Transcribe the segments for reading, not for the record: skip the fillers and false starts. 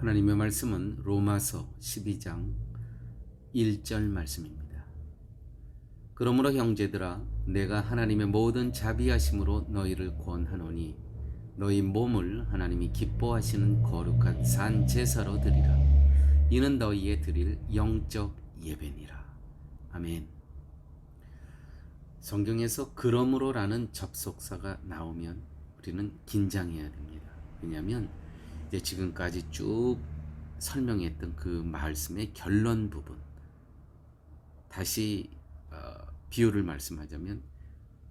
하나님의 말씀은 로마서 12장 1절 말씀입니다. 그러므로 형제들아 내가 하나님의 모든 자비하심으로 너희를 권하노니 너희 몸을 하나님이 기뻐하시는 거룩한 산 제사로 드리라. 이는 너희의 드릴 영적 예배니라. 아멘. 성경에서 그러므로라는 접속사가 나오면 우리는 긴장해야 됩니다. 왜냐하면 이제 지금까지 쭉 설명했던 그 말씀의 결론 부분, 다시 비유를 말씀하자면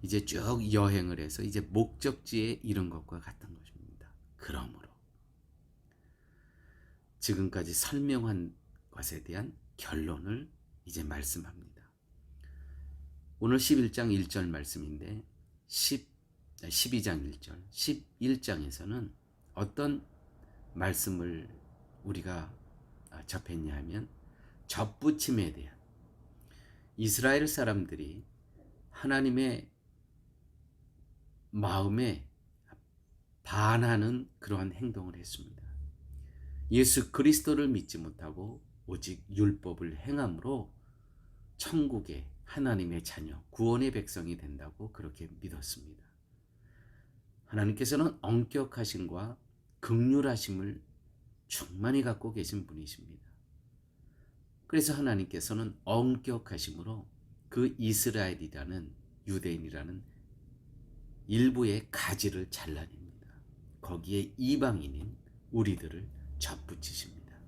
이제 쭉 여행을 해서 이제 목적지에 이른 것과 같은 것입니다. 그러므로 지금까지 설명한 것에 대한 결론을 이제 말씀합니다. 오늘 11장 1절 말씀인데 12장 1절, 11장에서는 어떤 말씀을 우리가 접했냐 하면 접붙임에 대한, 이스라엘 사람들이 하나님의 마음에 반하는 그러한 행동을 했습니다. 예수 그리스도를 믿지 못하고 오직 율법을 행함으로 천국의 하나님의 자녀, 구원의 백성이 된다고 그렇게 믿었습니다. 하나님께서는 엄격하심과 긍휼하심을 충만히 갖고 계신 분이십니다. 그래서 하나님께서는 엄격하심으로 그 이스라엘이라는, 유대인이라는 일부의 가지를 잘라냅니다. 거기에 이방인인 우리들을 접붙이십니다.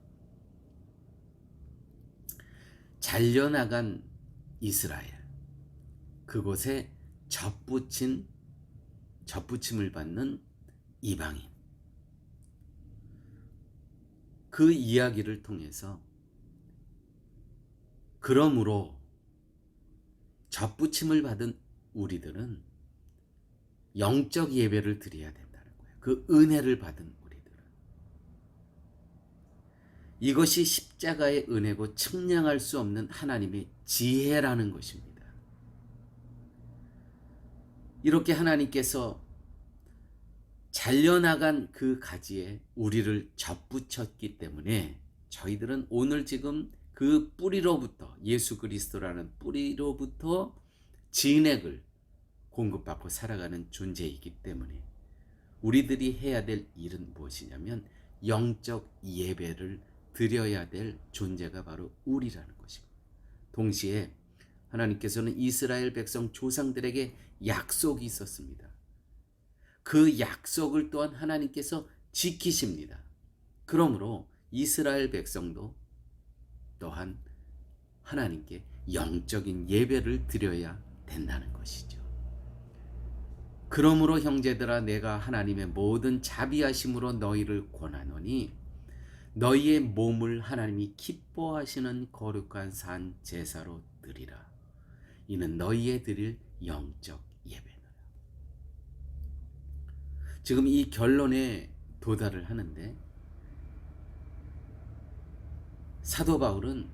잘려나간 이스라엘, 그곳에 접붙임을 받는 이방인, 그 이야기를 통해서 그러므로 접붙임을 받은 우리들은 영적 예배를 드려야 된다는 거예요. 그 은혜를 받은 우리들은. 이것이 십자가의 은혜고 측량할 수 없는 하나님의 지혜라는 것입니다. 이렇게 하나님께서 잘려나간 그 가지에 우리를 접붙였기 때문에 저희들은 오늘 지금 그 뿌리로부터, 예수 그리스도라는 뿌리로부터 진액을 공급받고 살아가는 존재이기 때문에 우리들이 해야 될 일은 무엇이냐면 영적 예배를 드려야 될 존재가 바로 우리라는 것입니다. 동시에 하나님께서는 이스라엘 백성 조상들에게 약속이 있었습니다. 그 약속을 또한 하나님께서 지키십니다. 그러므로 이스라엘 백성도 또한 하나님께 영적인 예배를 드려야 된다는 것이죠. 그러므로 형제들아 내가 하나님의 모든 자비하심으로 너희를 권하노니 너희의 몸을 하나님이 기뻐하시는 거룩한 산 제사로 드리라. 이는 너희의 드릴 영적 예배니라. 지금 이 결론에 도달을 하는데 사도 바울은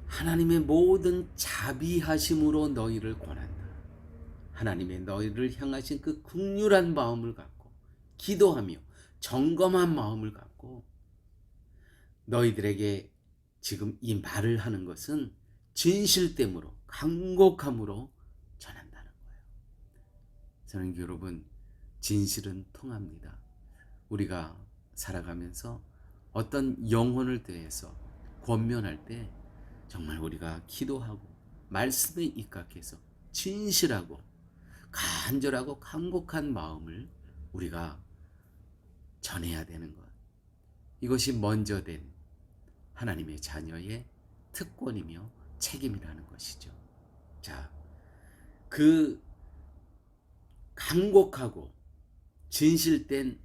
하나님의 모든 자비하심으로 너희를 권한다. 하나님의 너희를 향하신 그 긍휼한 마음을 갖고 기도하며 점검한 마음을 갖고 너희들에게 지금 이 말을 하는 것은 진실됨으로, 간곡함으로 전한다는 거예요. 저는 여러분, 진실은 통합니다. 우리가 살아가면서 어떤 영혼을 대해서 권면할 때 정말 우리가 기도하고 말씀에 입각해서 진실하고 간절하고 간곡한 마음을 우리가 전해야 되는 것, 이것이 먼저 된 하나님의 자녀의 특권이며 책임이라는 것이죠. 자, 그 간곡하고 진실된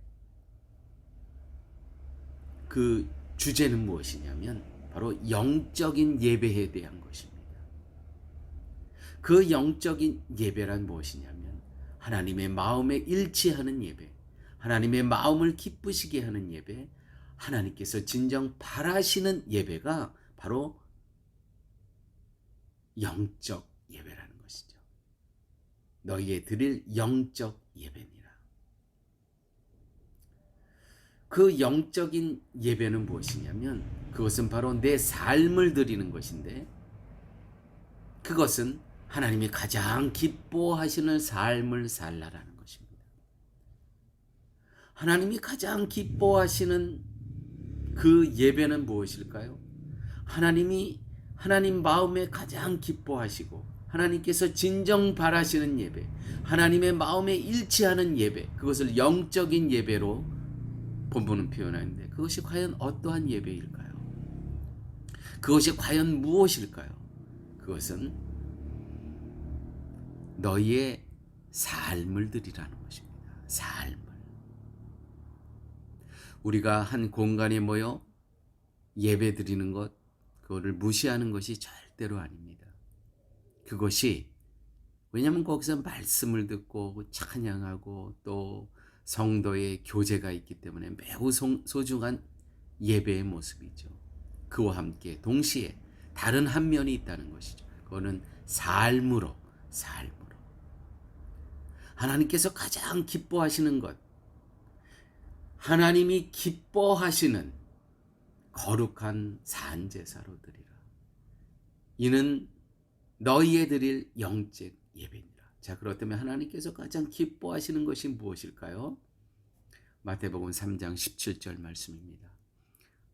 그 주제는 무엇이냐면 바로 영적인 예배에 대한 것입니다. 그 영적인 예배란 무엇이냐면 하나님의 마음에 일치하는 예배, 하나님의 마음을 기쁘시게 하는 예배, 하나님께서 진정 바라시는 예배가 바로 영적 예배라는 것이죠. 너희의 드릴 영적 예배니라. 그 영적인 예배는 무엇이냐면 그것은 바로 내 삶을 드리는 것인데, 그것은 하나님이 가장 기뻐하시는 삶을 살라라는 것입니다. 하나님이 가장 기뻐하시는 그 예배는 무엇일까요? 하나님 마음에 가장 기뻐하시고 하나님께서 진정 바라시는 예배, 하나님의 마음에 일치하는 예배, 그것을 영적인 예배로 본문은 표현하는데, 그것이 과연 어떠한 예배일까요? 그것이 과연 무엇일까요? 그것은 너희의 삶을 드리라는 것입니다. 삶을. 우리가 한 공간에 모여 예배 드리는 것, 그거를 무시하는 것이 절대로 아닙니다. 그것이, 왜냐하면 거기서 말씀을 듣고 찬양하고 또 성도의 교제가 있기 때문에 매우 소중한 예배의 모습이죠. 그와 함께 동시에 다른 한 면이 있다는 것이죠. 그거는 삶으로. 하나님께서 가장 기뻐하시는 것, 하나님이 기뻐하시는 거룩한 산제사로 드리라. 이는 너희에 드릴 영적 예배니라. 자, 그렇다면 하나님께서 가장 기뻐하시는 것이 무엇일까요? 마태복음 3장 17절 말씀입니다.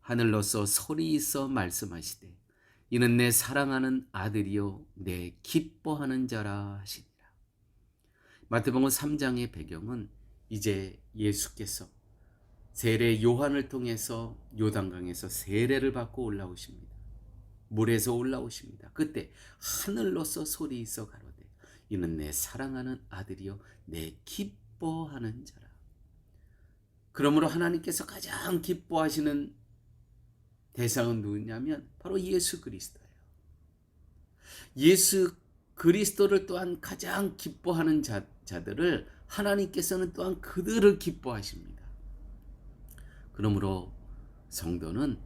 하늘로서 소리 있어 말씀하시되 이는 내 사랑하는 아들이요 내 기뻐하는 자라 하시니라. 마태복음 3장의 배경은 이제 예수께서 세례 요한을 통해서 요단강에서 세례를 받고 올라오십니다. 물에서 올라오십니다. 그때 하늘로서 소리 있어 가로되 이는 내 사랑하는 아들이요 내 기뻐하는 자라. 그러므로 하나님께서 가장 기뻐하시는 대상은 누구냐면 바로 예수 그리스도예요. 예수 그리스도를 또한 가장 기뻐하는 자들을 하나님께서는 또한 그들을 기뻐하십니다. 그러므로 성도는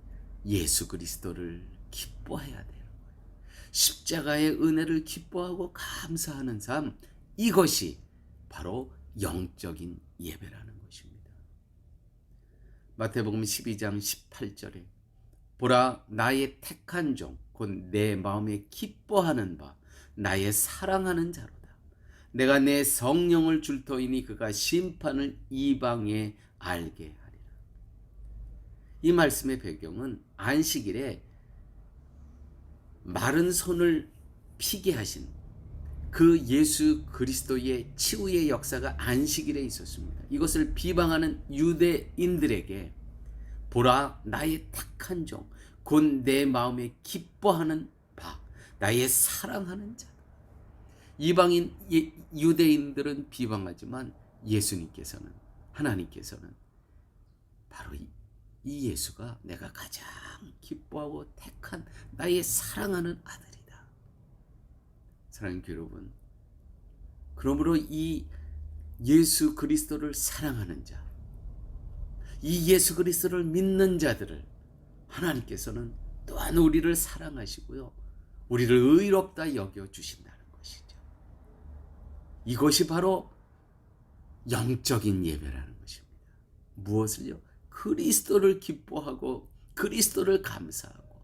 예수 그리스도를 기뻐해야 돼요. 십자가의 은혜를 기뻐하고 감사하는 삶, 이것이 바로 영적인 예배라는 것입니다. 마태복음 12장 18절에 보라 나의 택한 종 곧 내 마음에 기뻐하는 바 나의 사랑하는 자로다. 내가 내 성령을 줄 터이니 그가 심판을 이방에 알게 하리라. 이 말씀의 배경은 안식일에 마른 손을 피게 하신 그 예수 그리스도의 치유의 역사가 안식일에 있었습니다. 이것을 비방하는 유대인들에게 보라 나의 택한 종 곧 내 마음에 기뻐하는 바 나의 사랑하는 자. 이방인 유대인들은 비방하지만 예수님께서는, 하나님께서는 바로 이 예수가 내가 가장 기뻐하고 택한 나의 사랑하는 아들이다. 사랑하는 여러분, 그러므로 이 예수 그리스도를 사랑하는 자, 이 예수 그리스도를 믿는 자들을 하나님께서는 또한 우리를 사랑하시고요, 우리를 의롭다 여겨주신다는 것이죠. 이것이 바로 영적인 예배라는 것입니다. 무엇을요? 그리스도를 기뻐하고 그리스도를 감사하고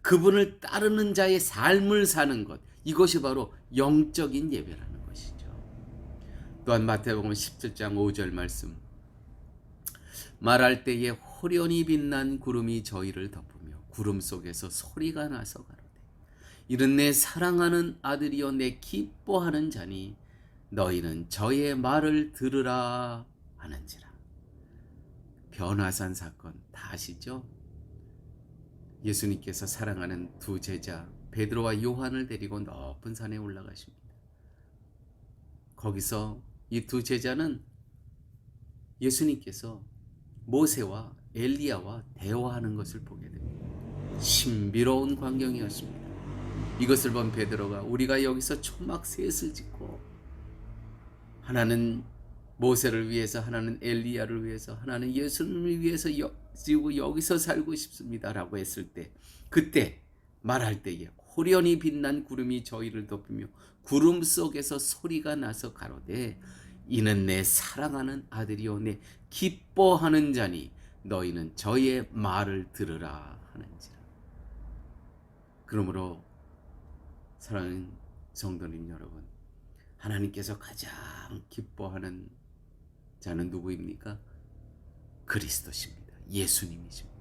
그분을 따르는 자의 삶을 사는 것, 이것이 바로 영적인 예배라는 것이죠. 또한 마태복음 17장 5절 말씀, 말할 때에 호련히 빛난 구름이 저희를 덮으며 구름 속에서 소리가 나서 가로되 이는 내 사랑하는 아들이여 내 기뻐하는 자니 너희는 저의 말을 들으라 하는지라. 변화산 사건 다 아시죠? 예수님께서 사랑하는 두 제자 베드로와 요한을 데리고 높은 산에 올라가십니다. 거기서 이 두 제자는 예수님께서 모세와 엘리야와 대화하는 것을 보게 됩니다. 신비로운 광경이었습니다. 이것을 본 베드로가 우리가 여기서 초막 셋을 짓고 하나는 모세를 위해서, 하나는 엘리야를 위해서, 하나는 예수님을 위해서 지고 여기서 살고 싶습니다라고 했을 때, 그때 말할 때에 호련히 빛난 구름이 저희를 덮으며 구름 속에서 소리가 나서 가로되 이는 내 사랑하는 아들이요 내 기뻐하는 자니 너희는 저의 말을 들으라 하는지라. 그러므로 사랑하는 성도님 여러분, 하나님께서 가장 기뻐하는 자는 누구입니까? 그리스도십니다. 예수님이십니다.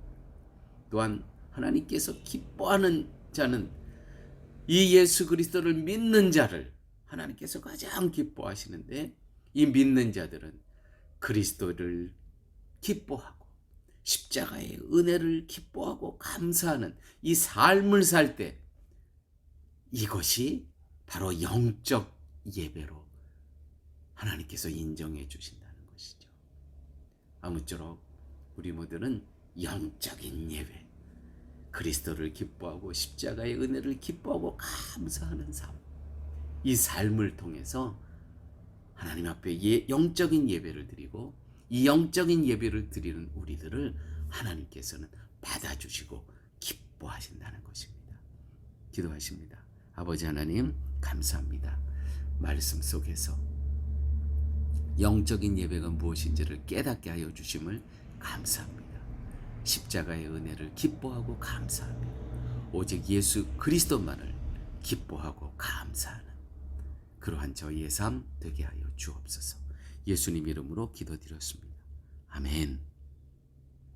또한 하나님께서 기뻐하는 자는 이 예수 그리스도를 믿는 자를 하나님께서 가장 기뻐하시는데, 이 믿는 자들은 그리스도를 기뻐하고 십자가의 은혜를 기뻐하고 감사하는 이 삶을 살 때, 이것이 바로 영적 예배로 하나님께서 인정해 주신다는 것이죠. 아무쪼록 우리 모두는 영적인 예배, 그리스도를 기뻐하고 십자가의 은혜를 기뻐하고 감사하는 삶, 이 삶을 통해서 하나님 앞에 영적인 예배를 드리고, 이 영적인 예배를 드리는 우리들을 하나님께서는 받아주시고 기뻐하신다는 것입니다. 기도하십니다. 아버지 하나님, 감사합니다. 말씀 속에서 영적인 예배가 무엇인지를 깨닫게 하여 주심을 감사합니다. 십자가의 은혜를 기뻐하고 감사하며 오직 예수 그리스도만을 기뻐하고 감사하는 그러한 저희의 삶 되게 하여 주옵소서. 예수님 이름으로 기도드렸습니다. 아멘.